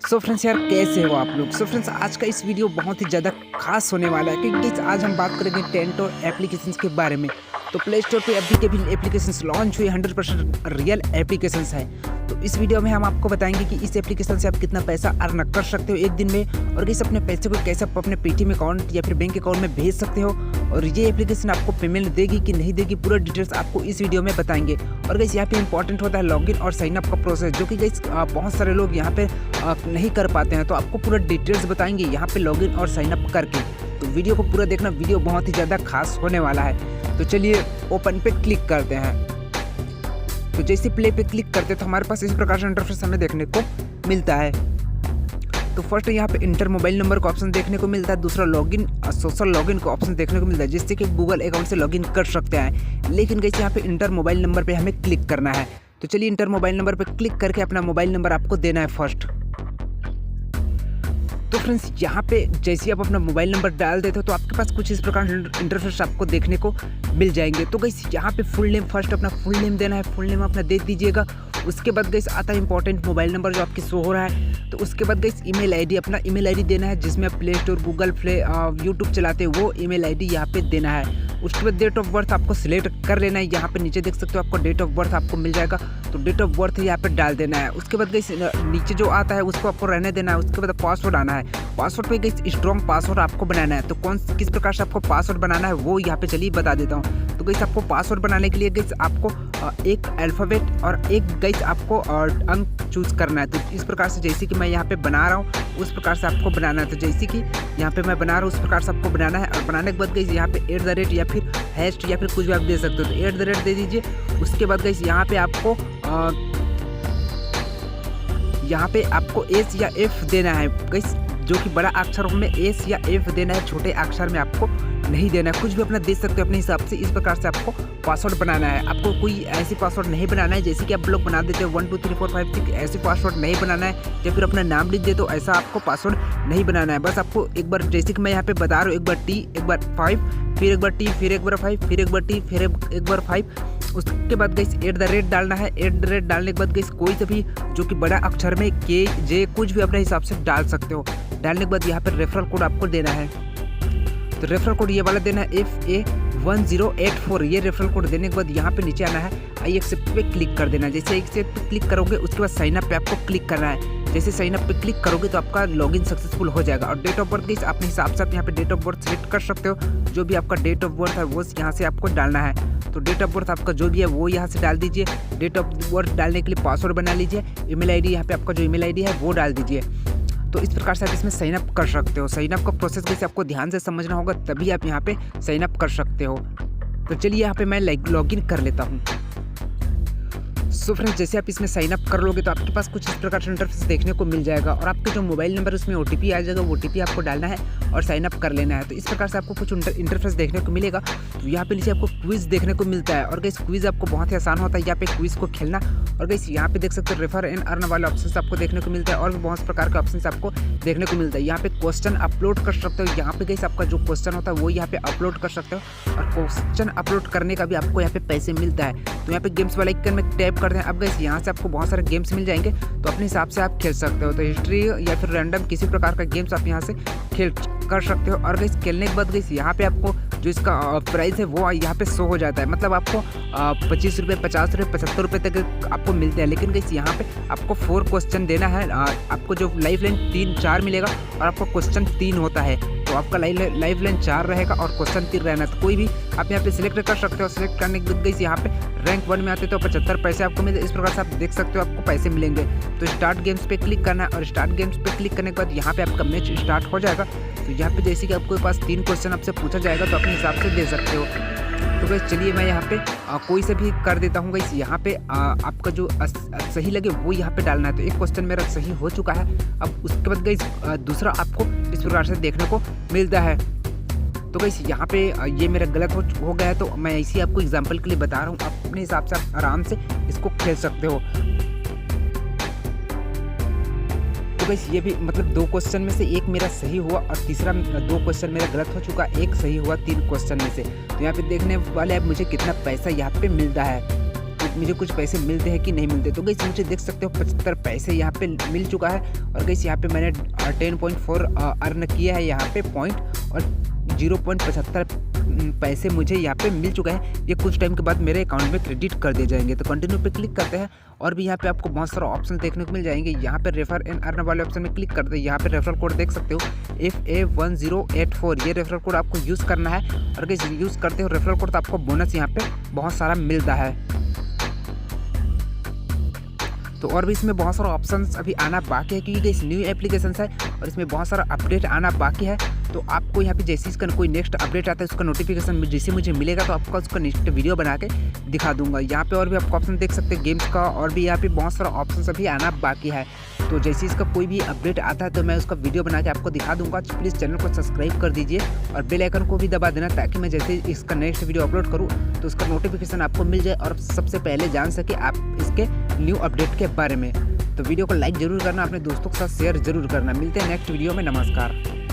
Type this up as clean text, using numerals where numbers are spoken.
So friends यार कैसे हो आप लोग। सो फ्रेंड्स आज का इस वीडियो बहुत ही ज़्यादा खास होने वाला है क्योंकि आज हम बात करेंगे टेंटो एप्लीकेशंस के बारे में। तो प्ले स्टोर पे अभी के भी एप्लीकेशंस लॉन्च हुए 100% रियल एप्लीकेशंस है। तो इस वीडियो में हम आपको बताएंगे कि इस एप्लीकेशन से आप कितना पैसा अर्न कर सकते हो एक दिन में, और कैसे अपने पैसे को कैसे आप अपने पेटीएम अकाउंट या फिर बैंक अकाउंट में भेज सकते हो, और ये एप्लीकेशन आपको पेमेंट देगी कि नहीं देगी, पूरा डिटेल्स आपको इस वीडियो में बताएंगे। और गाइस यहाँ पे इंपॉर्टेंट होता है लॉगिन और साइन अप का प्रोसेस, जो कि गाइस बहुत सारे लोग यहाँ पे नहीं कर पाते हैं। तो आपको पूरा डिटेल्स बताएंगे यहाँ पे लॉगिन और साइन अप करके। तो वीडियो को पूरा देखना, वीडियो बहुत ही ज़्यादा खास होने वाला है। तो चलिए ओपन पे क्लिक करते हैं। तो जैसे प्ले पे क्लिक करते हैं तो हमारे पास इस प्रकार से इंटरफेस हमें देखने को मिलता है। तो फर्स्ट यहाँ पे इंटर मोबाइल नंबर का ऑप्शन देखने को मिलता है, दूसरा लॉगिन सोशल लॉगिन का ऑप्शन देखने को मिलता है, जिससे कि गूगल अकाउंट से लॉगिन कर सकते हैं। लेकिन गाइस यहाँ पे इंटर मोबाइल नंबर पे हमें क्लिक करना है। तो चलिए इंटर मोबाइल नंबर पे क्लिक करके अपना मोबाइल नंबर आपको देना है फर्स्ट। तो फ्रेंड्स यहाँ पे जैसे आप अपना मोबाइल नंबर डाल देते हो तो आपके पास कुछ इस प्रकार इंटरफेस आपको देखने को मिल जाएंगे। तो गाइस यहाँ पे फुल नेम फर्स्ट अपना फुल नेम देना है, फुल नेम अपना दे दीजिएगा। उसके बाद गाइस आता है इंपॉर्टेंट मोबाइल नंबर जो आपकी शो हो रहा है। तो उसके बाद गाइस ईमेल आईडी, अपना ईमेल आईडी देना है, जिसमें आप play store Google play YouTube चलाते हो वो ईमेल आईडी यहाँ पे देना है। उसके बाद डेट ऑफ बर्थ आपको सिलेक्ट कर लेना है। यहाँ पे नीचे देख सकते हो आपको डेट ऑफ बर्थ आपको मिल जाएगा, तो डेट ऑफ बर्थ यहाँ पे डाल देना है। उसके बाद गाइस नीचे जो आता है उसको आपको रहने देना है। उसके बाद पासवर्ड आना है, पासवर्ड पे गाइस स्ट्रॉन्ग पासवर्ड आपको बनाना है। तो किस प्रकार से आपको पासवर्ड बनाना है वो यहाँ पे चलिए बता देता हूँ। तो गाइस आपको पासवर्ड बनाने के लिए गाइस आपको एक अल्फ़ाबेट और एक गाइस आपको अंक चूज करना है। तो इस प्रकार से जैसे कि मैं यहाँ पे बना रहा हूँ उस प्रकार से आपको बनाना है। तो जैसे कि यहाँ पे मैं बना रहा हूँ उस प्रकार से आपको बनाना है। और बनाने के बाद गाइस यहाँ पे @ या फिर हैश या फिर कुछ भी आप दे सकते हो। तो @ दे दीजिए। उसके बाद गाइस यहाँ पे आपको एस या एफ देना है गाइस, जो कि बड़ा अक्षरों में एस या एफ देना है, छोटे अक्षर में आपको नहीं देना है। कुछ भी अपना दे सकते हो अपने हिसाब से। इस प्रकार से आपको पासवर्ड बनाना है। आपको कोई ऐसी पासवर्ड नहीं बनाना है जैसे कि आप लोग बना देते हो 1 2 3 4 5 6 ऐसे पासवर्ड नहीं बनाना है, या फिर अपना नाम लिख दे तो ऐसा आपको पासवर्ड नहीं बनाना है। बस आपको एक बार जैसे कि मैं यहाँ पे बता रहा हूँ, एक बार टी, एक बार 5, फिर एक बार टी, फिर एक बार 5, फिर एक बार टी, फिर एक बार 5। उसके बाद गाइस @ डालना है। @ डालने के बाद गाइस कोई सा भी जो कि बड़ा अक्षर में के जे कुछ भी अपने हिसाब से डाल सकते हो। डालने के बाद यहाँ पर रेफरल कोड आपको देना है। तो रेफरल कोड ये वाला देना है FA1084। ये रेफरल कोड देने के बाद यहाँ पे नीचे आना है, आई एक्सेप्ट पे क्लिक कर देना है। जैसे एक्सेप्ट पे क्लिक करोगे उसके बाद साइन अप पे आपको क्लिक करना है। जैसे साइन अप पे क्लिक करोगे तो आपका लॉगिन सक्सेसफुल हो जाएगा। और डेट ऑफ बर्थ गाइस अपने हिसाब से आप यहाँ पे डेट ऑफ बर्थ सेलेक्ट कर सकते हो। जो भी आपका डेट ऑफ बर्थ है वो यहाँ से आपको डालना है। तो डेट ऑफ बर्थ आपका जो भी है वो यहाँ से डाल दीजिए। डेट ऑफ बर्थ डालने के लिए पासवर्ड बना लीजिए। ईमेल आईडी यहाँ पे आपका जो ईमेल आईडी है वो डाल दीजिए। तो इस प्रकार से आप इसमें साइन अप कर सकते हो। साइन अप का प्रोसेस कैसे आपको ध्यान से समझना होगा, तभी आप यहाँ पे साइन अप कर सकते हो। तो चलिए यहाँ पे मैं लॉगिन कर लेता हूँ। सो फ्रेंड्स जैसे आप इसमें साइन अप कर लोगे तो आपके पास कुछ इस प्रकार से इंटरफेस देखने को मिल जाएगा, और आपके जो मोबाइल नंबर उसमें OTP आ जाएगा, वो OTP आपको डालना है और साइन अप कर लेना है। तो इस प्रकार से आपको कुछ इंटरफेस देखने को मिलेगा। तो यहाँ पे नीचे आपको क्विज देखने को मिलता है, और गाइस क्विज आपको बहुत ही आसान होता है यहाँ पे क्विज को खेलना। और गाइस यहाँ पे देख सकते हो रेफर एंड अर्न वाले ऑप्शन आपको देखने को मिलता है, और भी बहुत प्रकार के ऑप्शन आपको देखने को मिलता है। यहाँ पे क्वेश्चन अपलोड कर सकते हो। यहाँ पे गाइस आपका जो क्वेश्चन होता है वो यहाँ पे अपलोड कर सकते हो, और क्वेश्चन अपलोड करने का भी आपको यहाँ पे पैसे मिलता है। तो यहाँ पे गेम्स वाले आइकन में टैप करते हैं। अब गाइस यहाँ से आपको बहुत सारे गेम्स मिल जाएंगे, तो अपने हिसाब से आप खेल सकते हो। तो हिस्ट्री या फिर रैंडम किसी प्रकार का गेम्स आप यहाँ से खेल कर सकते हो। और गाइस खेलने के बाद गाइस यहाँ पे आपको जो इसका प्राइस है वो यहाँ पे शो हो जाता है। मतलब आपको 25 रुपये, 50 रुपये, 75 रुपये तक आपको मिलते हैं। लेकिन गाइस यहाँ पे आपको 4 क्वेश्चन देना है। आपको जो लाइफ लाइन 3-4 मिलेगा, और आपको क्वेश्चन 3 होता है। तो आपका लाइफ लाइन 4 रहेगा और क्वेश्चन 3 रहना। तो कोई भी आप यहाँ पे सिलेक्ट कर सकते हो। सिलेक्ट करने के बाद गाइस यहाँ पे रैंक 1 में आते तो 75 पैसे आपको मिलते। इस प्रकार से आप देख सकते हो आपको पैसे मिलेंगे। तो स्टार्ट गेम्स पे क्लिक करना है, और स्टार्ट गेम्स पे क्लिक करने के बाद यहाँ पे आपका मैच स्टार्ट हो जाएगा। तो यहाँ पे जैसे कि आपके पास 3 क्वेश्चन आपसे पूछा जाएगा, तो अपने हिसाब से दे सकते हो। तो गाइस चलिए मैं यहाँ पे कोई से भी कर देता हूँ। गाइस यहाँ पे आपका जो सही लगे वो यहाँ पे डालना है। तो एक क्वेश्चन मेरा सही हो चुका है। अब उसके बाद गाइस दूसरा आपको इस प्रकार से देखने को मिलता है। तो गाइस यहाँ पे ये मेरा गलत हो गया है, तो मैं इसी आपको एग्जांपल के लिए बता रहा हूँ। अपने हिसाब से आप आराम से इसको खेल सकते हो। तो गाइस ये भी मतलब 2 क्वेश्चन में से एक मेरा सही हुआ, और तीसरा 2 क्वेश्चन मेरा गलत हो चुका, एक सही हुआ 3 क्वेश्चन में से। तो यहाँ पे देखने वाले अब मुझे कितना पैसा यहाँ पे मिलता है। तो मुझे कुछ पैसे मिलते हैं कि नहीं मिलते। तो गाइस मुझे देख सकते हो 75 पैसे यहाँ पे मिल चुका है और गाइस यहाँ पे मैंने 10.4 अर्न किया है यहाँ पे पॉइंट और 0.75 पैसे मुझे यहाँ पे मिल चुका है। ये कुछ टाइम के बाद मेरे अकाउंट में क्रेडिट कर दिए जाएंगे। तो कंटिन्यू पे क्लिक करते हैं और भी यहाँ पे आपको बहुत सारा ऑप्शन देखने को मिल जाएंगे। यहाँ पे रेफर एंड अर्न वाले ऑप्शन में क्लिक करते हैं। यहाँ पे रेफरल कोड देख सकते हो FA1084, ये रेफरल कोड आपको यूज़ करना है और गाइस यूज़ करते हो रेफरल कोड तो आपको बोनस यहाँ पे बहुत सारा मिलता है। तो और भी इसमें बहुत सारा ऑप्शंस अभी आना बाकी है क्योंकि इस न्यू एप्लीकेशन है और इसमें बहुत सारा अपडेट आना बाकी है। तो आपको यहाँ पे जैसे इसका कोई नेक्स्ट अपडेट आता है उसका नोटिफिकेशन जैसे मुझे मिलेगा तो आपको उसका नेक्स्ट वीडियो बना के दिखा दूंगा। यहाँ पे और भी आपको ऑप्शन देख सकते हैं गेम्स का और भी यहाँ पे बहुत सारा ऑप्शन अभी आना बाकी है। तो जैसे इसका कोई भी अपडेट आता है तो मैं उसका वीडियो बना के आपको दिखा दूंगा। प्लीज़ चैनल को सब्सक्राइब कर दीजिए और बेल आइकन को भी दबा देना ताकि मैं जैसे इसका नेक्स्ट वीडियो अपलोड करूँ तो उसका नोटिफिकेशन आपको मिल जाए और सबसे पहले जान सके आप इसके न्यू अपडेट के बारे में। तो वीडियो को लाइक जरूर करना, अपने दोस्तों के साथ शेयर जरूर करना। मिलते हैं नेक्स्ट वीडियो में, नमस्कार।